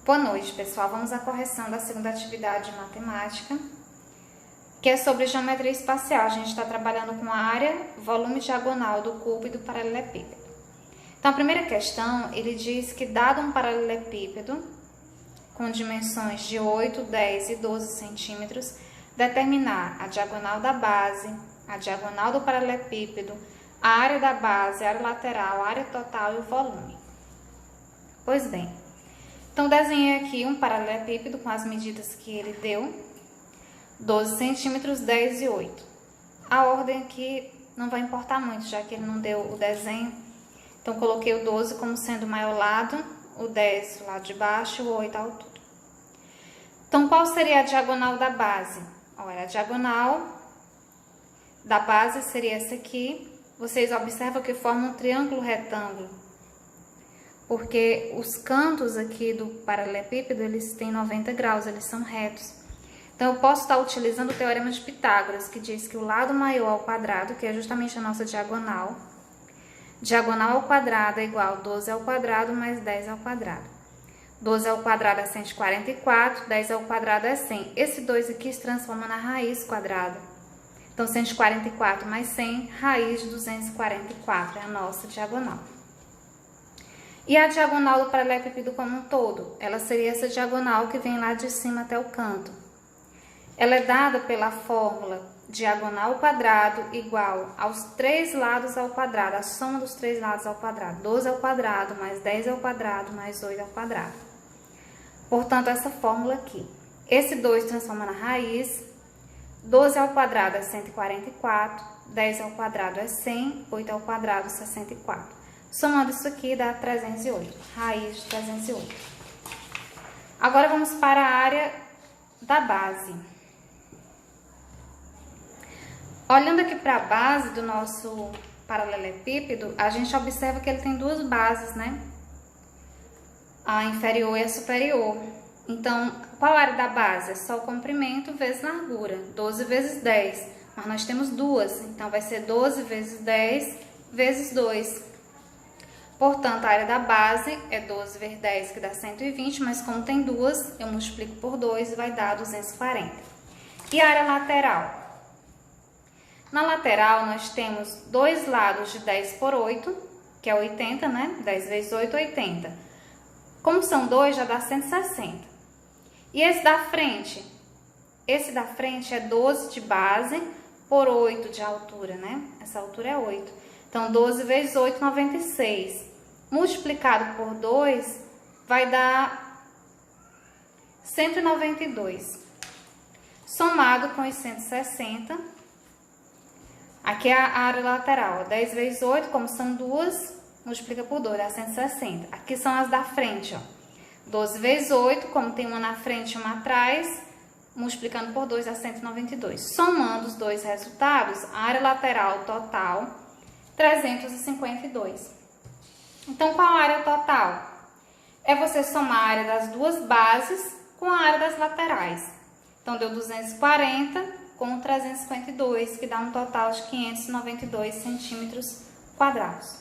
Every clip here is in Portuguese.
Boa noite, pessoal. Vamos à correção da segunda atividade de matemática, que é sobre geometria espacial. A gente está trabalhando com a área, volume diagonal do cubo e do paralelepípedo. Então, a primeira questão, ele diz que, dado um paralelepípedo com dimensões de 8, 10 e 12 centímetros, determinar a diagonal da base, a diagonal do paralelepípedo, a área da base, a área lateral, a área total e o volume. Pois bem, então desenhei aqui um paralelepípedo com as medidas que ele deu, 12 centímetros, 10 e 8. A ordem aqui não vai importar muito, já que ele não deu o desenho. Então, coloquei o 12 como sendo o maior lado, o 10 o lado de baixo e o 8 a altura. Então, qual seria a diagonal da base? Olha, a diagonal da base seria essa aqui. Vocês observam que forma um triângulo retângulo, porque os cantos aqui do paralelepípedo, eles têm 90 graus, eles são retos. Então, eu posso estar utilizando o teorema de Pitágoras, que diz que o lado maior ao quadrado, que é justamente a nossa diagonal, diagonal ao quadrado é igual a 12 ao quadrado mais 10 ao quadrado. 12 ao quadrado é 144, 10 ao quadrado é 100. Esse 2 aqui se transforma na raiz quadrada. Então, 144 mais 100, raiz de 244 é a nossa diagonal. E a diagonal do paralelepípedo como um todo? Ela seria essa diagonal que vem lá de cima até o canto. Ela é dada pela fórmula diagonal ao quadrado igual aos 3 lados ao quadrado, a soma dos 3 lados ao quadrado. 12 ao quadrado mais 10 ao quadrado mais 8 ao quadrado. Portanto, essa fórmula aqui. Esse 2 transforma na raiz. 12 ao quadrado é 144, 10 ao quadrado é 100, 8 ao quadrado 64. Somando isso aqui dá 308, raiz de 308. Agora vamos para a área da base. Olhando aqui para a base do nosso paralelepípedo, a gente observa que ele tem duas bases, né? A inferior e a superior. Então, qual a área da base? É só o comprimento vezes largura, 12 vezes 10. Mas nós temos duas, então vai ser 12 vezes 10 vezes 2. Portanto, a área da base é 12 vezes 10, que dá 120, mas como tem duas, eu multiplico por 2 e vai dar 240. E a área lateral? Na lateral, nós temos dois lados de 10 por 8, que é 80, né? 10 vezes 8, 80. Como são dois, já dá 160. E esse da frente? Esse da frente é 12 de base por 8 de altura, né? Essa altura é 8. Então, 12 vezes 8, 96. Multiplicado por 2, vai dar 192. Somado com os 160, aqui é a área lateral. 10 vezes 8, como são duas, multiplica por 2, dá 160. Aqui são as da frente, ó. 12 vezes 8, como tem uma na frente e uma atrás, multiplicando por 2 dá 192. Somando os dois resultados, a área lateral total, 352. Então, qual a área total? É você somar a área das duas bases com a área das laterais. Então, deu 240 com 352, que dá um total de 592 centímetros quadrados.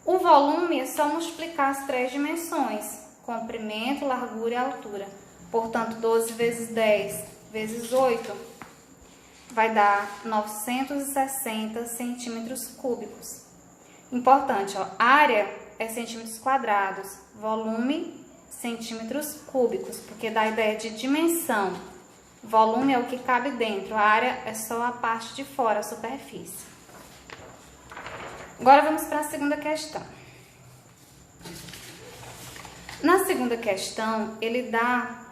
O volume é só multiplicar as três dimensões, comprimento, largura e altura. Portanto, 12 vezes 10 vezes 8 vai dar 960 centímetros cúbicos. Importante, ó, área é centímetros quadrados, volume centímetros cúbicos, porque dá a ideia de dimensão. Volume é o que cabe dentro, a área é só a parte de fora, a superfície. Agora vamos para a segunda questão. Na segunda questão, ele dá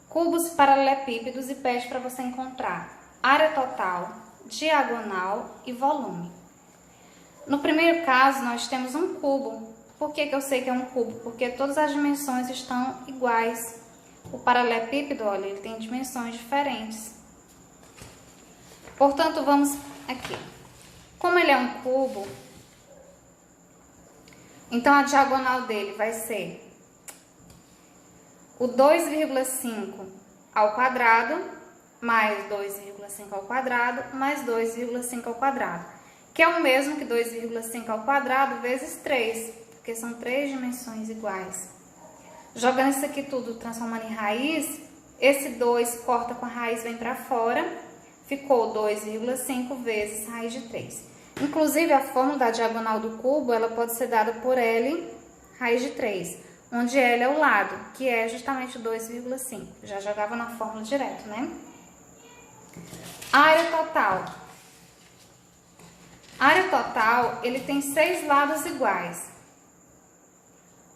cubos paralelepípedos e pede para você encontrar área total, diagonal e volume. No primeiro caso, nós temos um cubo. Por que eu sei que é um cubo? Porque todas as dimensões estão iguais. O paralelepípedo, olha, ele tem dimensões diferentes. Portanto, vamos aqui. Como ele é um cubo, então a diagonal dele vai ser o 2,5 ao quadrado mais 2,5 ao quadrado mais 2,5 ao quadrado, que é o mesmo que 2,5 ao quadrado vezes 3, porque são três dimensões iguais. Jogando isso aqui tudo, transformando em raiz, esse 2 corta com a raiz, vem para fora, ficou 2,5 vezes raiz de 3. Inclusive, a fórmula da diagonal do cubo, ela pode ser dada por L raiz de 3, onde L é o lado, que é justamente 2,5. Já jogava na fórmula direto, né? Área total. A área total, ele tem 6 lados iguais,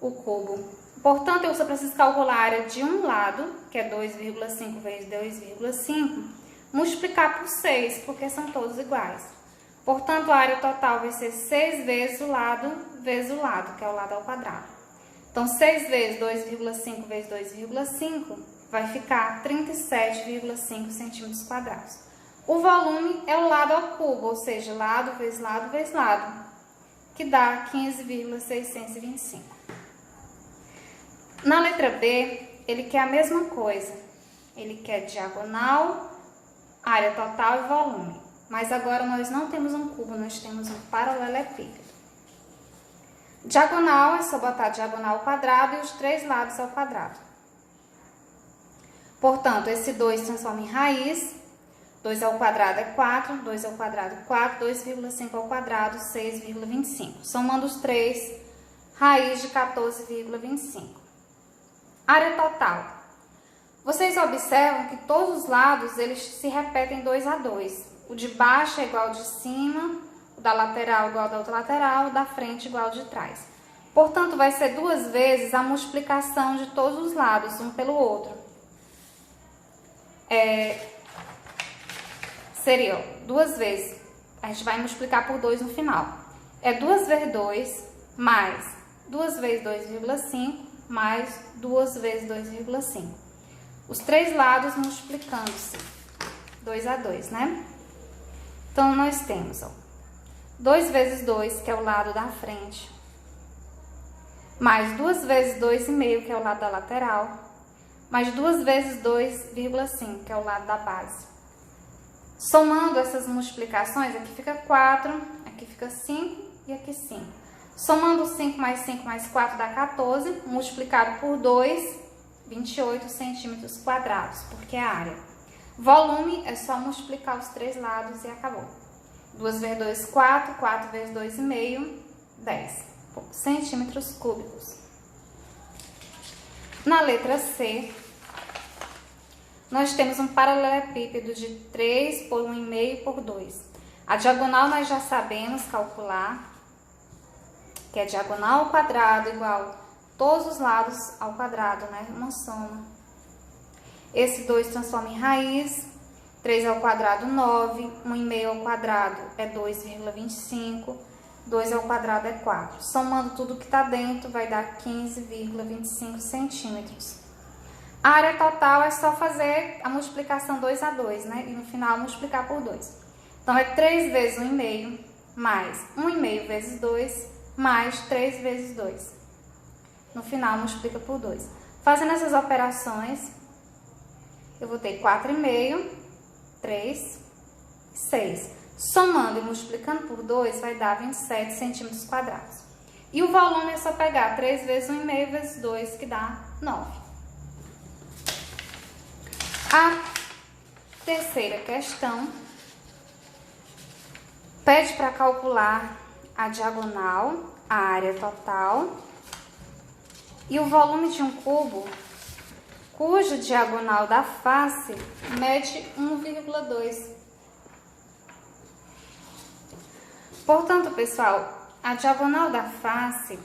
o cubo. Portanto, eu só preciso calcular a área de um lado, que é 2,5 vezes 2,5, multiplicar por 6, porque são todos iguais. Portanto, a área total vai ser 6 vezes o lado, que é o lado ao quadrado. Então, 6 vezes 2,5 vezes 2,5 vai ficar 37,5 centímetros quadrados. O volume é o lado ao cubo, ou seja, lado vezes lado vezes lado, que dá 15,625. Na letra B, ele quer a mesma coisa. Ele quer diagonal, área total e volume. Mas agora nós não temos um cubo, nós temos um paralelepípedo. Diagonal é só botar diagonal ao quadrado e os 3 lados ao quadrado. Portanto, esse 2 transforma em raiz. 2 ao quadrado é 4, 2 ao quadrado 4, 2,5 ao quadrado, 6,25. Somando os 3, raiz de 14,25. Área total. Vocês observam que todos os lados eles se repetem 2 a 2. O de baixo é igual ao de cima, o da lateral igual ao da outra lateral, o da frente igual ao de trás. Portanto, vai ser 2 vezes a multiplicação de todos os lados, um pelo outro. Seria 2 vezes, a gente vai multiplicar por 2 no final. É 2 vezes 2 mais 2 vezes 2,5 mais 2 vezes 2,5. Os 3 lados multiplicando-se. 2 a 2, né? Então, nós temos, ó, 2 vezes 2, que é o lado da frente, mais 2 vezes 2,5, que é o lado da lateral, mais 2 vezes 2,5, que é o lado da base. Somando essas multiplicações, aqui fica 4, aqui fica 5 e aqui 5. Somando 5 mais 4 dá 14, multiplicado por 2, 28 centímetros quadrados, porque é a área. Volume é só multiplicar os 3 lados e acabou. 2 vezes 2, 4, 4 vezes 2,5, 10 centímetros cúbicos. Na letra C, nós temos um paralelepípedo de 3 por 1,5 por 2. A diagonal nós já sabemos calcular, que é diagonal ao quadrado igual todos os lados ao quadrado, né? Uma soma. Esse 2 transforma em raiz, 3 ao quadrado 9, 1,5 ao quadrado é 2,25, 2 ao quadrado é 4. Somando tudo que está dentro vai dar 15,25 centímetros. A área total é só fazer a multiplicação 2 a 2, né? E no final multiplicar por 2. Então, é 3 vezes 1,5 mais 1,5 vezes 2 mais 3 vezes 2. No final, multiplica por 2. Fazendo essas operações, eu vou ter 4,5, 3, 6. Somando e multiplicando por 2, vai dar 27 centímetros quadrados. E o volume é só pegar 3 vezes 1,5 vezes 2, que dá 9. A terceira questão pede para calcular a diagonal, a área total e o volume de um cubo cuja diagonal da face mede 1,2. Portanto, pessoal, a diagonal da face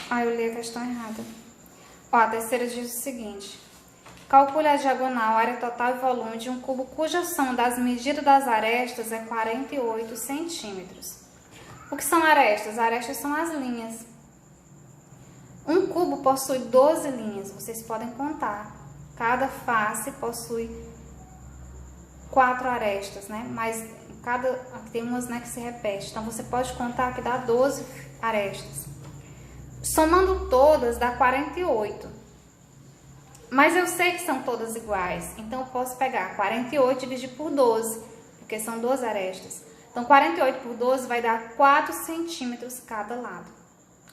eu li a questão errada. Ó, a terceira diz o seguinte: calcule a diagonal, área total e volume de um cubo cuja soma das medidas das arestas é 48 centímetros. O que são arestas? Arestas são as linhas. Um cubo possui 12 linhas, vocês podem contar. Cada face possui 4 arestas, né? Mas tem umas, né, que se repete. Então, você pode contar que dá 12 arestas. Somando todas, dá 48. Mas eu sei que são todas iguais, então eu posso pegar 48 e dividir por 12, porque são 12 arestas. Então, 48 por 12 vai dar 4 centímetros cada lado.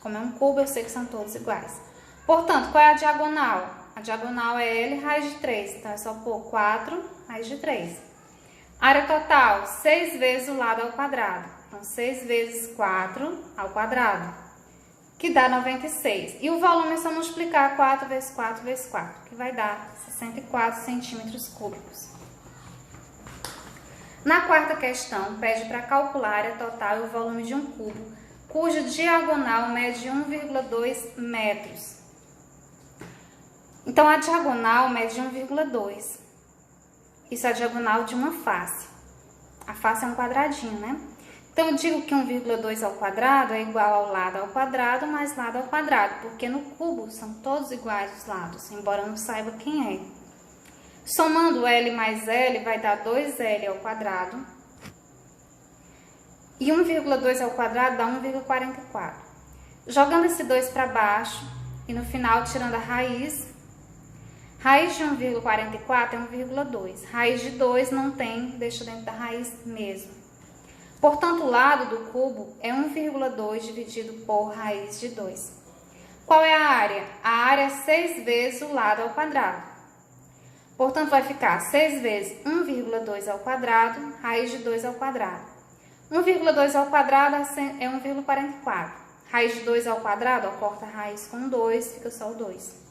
Como é um cubo, eu sei que são todos iguais. Portanto, qual é a diagonal? A diagonal é L raiz de 3. Então, é só pôr 4 raiz de 3. Área total, 6 vezes o lado ao quadrado. Então, 6 vezes 4 ao quadrado, que dá 96. E o volume é só multiplicar 4 vezes 4 vezes 4, que vai dar 64 centímetros cúbicos. Na quarta questão, pede para calcular a área total e o volume de um cubo, cuja diagonal mede 1,2 metros. Então, a diagonal mede 1,2. Isso é a diagonal de uma face. A face é um quadradinho, né? Então, eu digo que 1,2 ao quadrado é igual ao lado ao quadrado mais lado ao quadrado, porque no cubo são todos iguais os lados, embora eu não saiba quem é. Somando L mais L vai dar 2L ao quadrado. E 1,2 ao quadrado dá 1,44. Jogando esse 2 para baixo e no final tirando a raiz. Raiz de 1,44 é 1,2. Raiz de 2 não tem, deixa dentro da raiz mesmo. Portanto, o lado do cubo é 1,2 dividido por raiz de 2. Qual é a área? A área é 6 vezes o lado ao quadrado. Portanto, vai ficar 6 vezes 1,2 ao quadrado, raiz de 2 ao quadrado. 1,2 ao quadrado é 1,44. Raiz de 2 ao quadrado, ó, corta a raiz com 2, fica só o 2.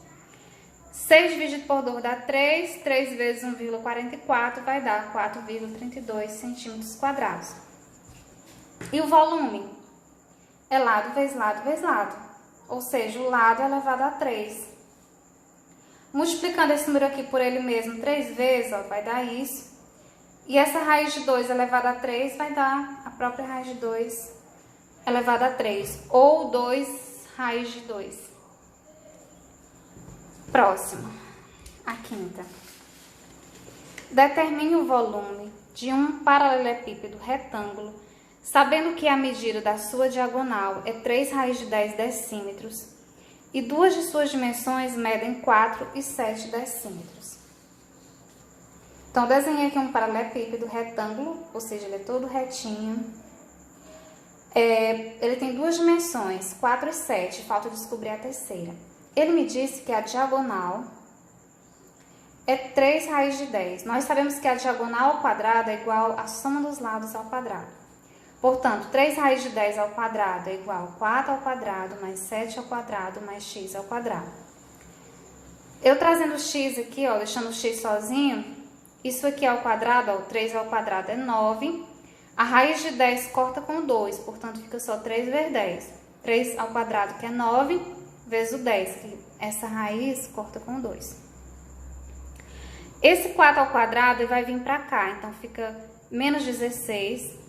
6 dividido por 2 dá 3. 3 vezes 1,44 vai dar 4,32 centímetros quadrados. E o volume? É lado vezes lado vezes lado. Ou seja, o lado é elevado a 3. Multiplicando esse número aqui por ele mesmo 3 vezes, ó, vai dar isso. E essa raiz de 2 elevada a 3 vai dar a própria raiz de 2 elevada a 3. Ou 2 raiz de 2. Próximo. A quinta. Determine o volume de um paralelepípedo retângulo, sabendo que a medida da sua diagonal é 3 raiz de 10 decímetros. E duas de suas dimensões medem 4 e 7 decímetros. Então, desenhei aqui um paralelepípedo retângulo, ou seja, ele é todo retinho. Ele tem duas dimensões, 4 e 7, falta descobrir a terceira. Ele me disse que a diagonal é 3 raiz de 10. Nós sabemos que a diagonal ao quadrado é igual à soma dos lados ao quadrado. Portanto, 3 raiz de 10 ao quadrado é igual a 4 ao quadrado mais 7 ao quadrado mais x ao quadrado. Eu trazendo o x aqui, ó, deixando o x sozinho, isso aqui ao quadrado, ó, 3 ao quadrado é 9. A raiz de 10 corta com 2, portanto, fica só 3 vezes 10. 3 ao quadrado, que é 9, vezes o 10, que essa raiz corta com 2. Esse 4 ao quadrado vai vir para cá, então fica menos 16.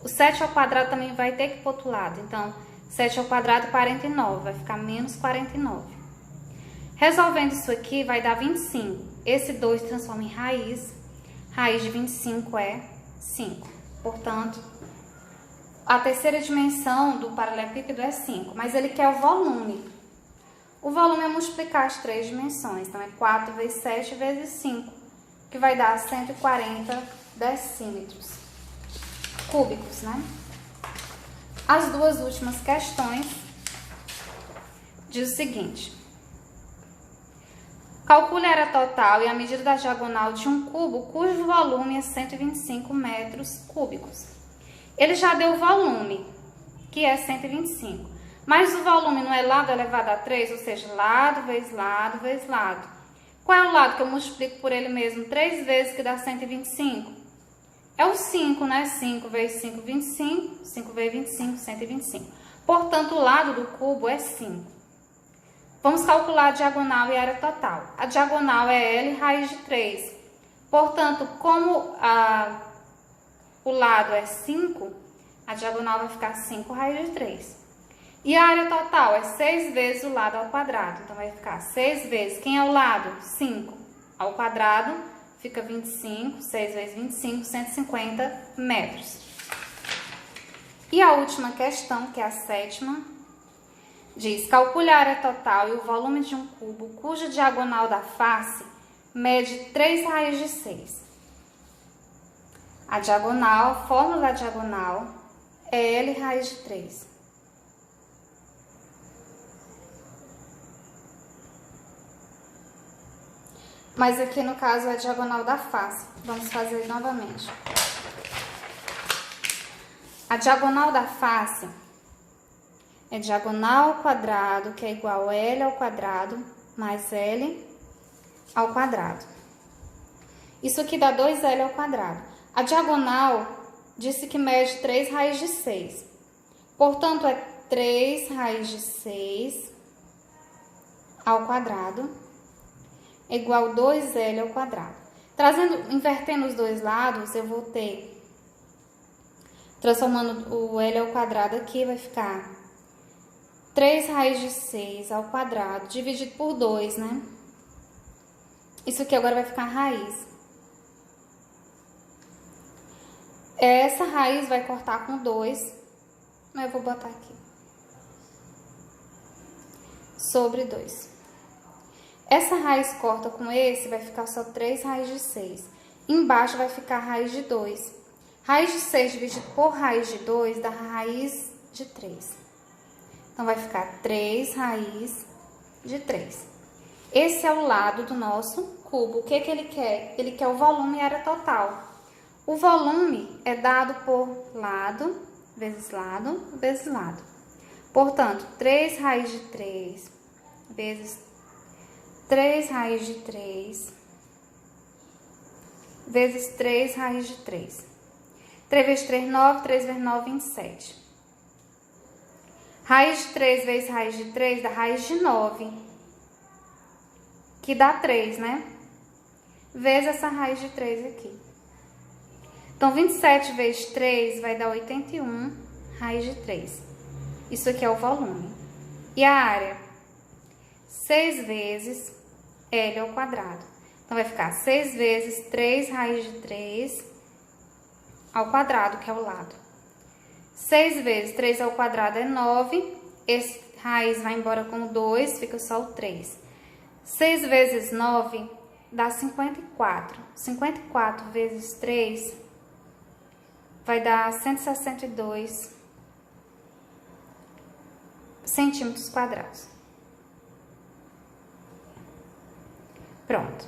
O 7 ao quadrado também vai ter que ir para o outro lado. Então, 7 ao quadrado, 49. Vai ficar menos 49. Resolvendo isso aqui, vai dar 25. Esse 2 transforma em raiz. Raiz de 25 é 5. Portanto, a terceira dimensão do paralelepípedo é 5. Mas ele quer o volume. O volume é multiplicar as três dimensões. Então, é 4 vezes 7 vezes 5. Que vai dar 140 decímetros cúbicos, né? As duas últimas questões diz o seguinte: calcule a área total e a medida da diagonal de um cubo cujo volume é 125 metros cúbicos. Ele já deu o volume, que é 125, mas o volume não é lado elevado a 3, ou seja, lado vezes lado vezes lado. Qual é o lado que eu multiplico por ele mesmo 3 vezes, que dá 125? É o 5, né? 5 vezes 5, 25. 5 vezes 25, 125. Portanto, o lado do cubo é 5. Vamos calcular a diagonal e a área total. A diagonal é L raiz de 3. Portanto, como o lado é 5, a diagonal vai ficar 5 raiz de 3. E a área total é 6 vezes o lado ao quadrado. Então, vai ficar 6 vezes, quem é o lado? 5 ao quadrado. Fica 25, 6 vezes 25, 150 metros. E a última questão, que é a sétima, diz: calcule a área total e o volume de um cubo cuja diagonal da face mede 3 raiz de 6. A diagonal, a fórmula da diagonal é L raiz de 3. Mas aqui no caso é a diagonal da face. Vamos fazer novamente. A diagonal da face é diagonal ao quadrado, que é igual a L ao quadrado, mais L ao quadrado. Isso aqui dá 2L ao quadrado. A diagonal disse que mede 3 raiz de 6. Portanto, é 3 raiz de 6 ao quadrado é igual a 2L ao quadrado. Invertendo os dois lados, eu vou ter, transformando o L ao quadrado aqui, vai ficar 3 raiz de 6 ao quadrado, dividido por 2, né? Isso aqui agora vai ficar raiz. Essa raiz vai cortar com 2, mas eu vou botar aqui. Sobre 2. Essa raiz corta com esse, vai ficar só 3 raiz de 6. Embaixo vai ficar raiz de 2. Raiz de 6 dividido por raiz de 2 dá raiz de 3. Então, vai ficar 3 raiz de 3. Esse é o lado do nosso cubo. O que ele quer? Ele quer o volume e área total. O volume é dado por lado, vezes lado, vezes lado. Portanto, 3 raiz de 3 vezes 3 raiz de 3 vezes 3 raiz de 3. 3 vezes 3, 9. 3 vezes 9, 27. Raiz de 3 vezes raiz de 3 dá raiz de 9. Que dá 3, né? Vezes essa raiz de 3 aqui. Então, 27 vezes 3 vai dar 81 raiz de 3. Isso aqui é o volume. E a área? 6 vezes L ao quadrado. Então, vai ficar 6 vezes 3 raiz de 3 ao quadrado, que é o lado. 6 vezes 3 ao quadrado é 9. Esse raiz vai embora com 2, fica só o 3. 6 vezes 9 dá 54. 54 vezes 3 vai dar 162 centímetros quadrados. Pronto.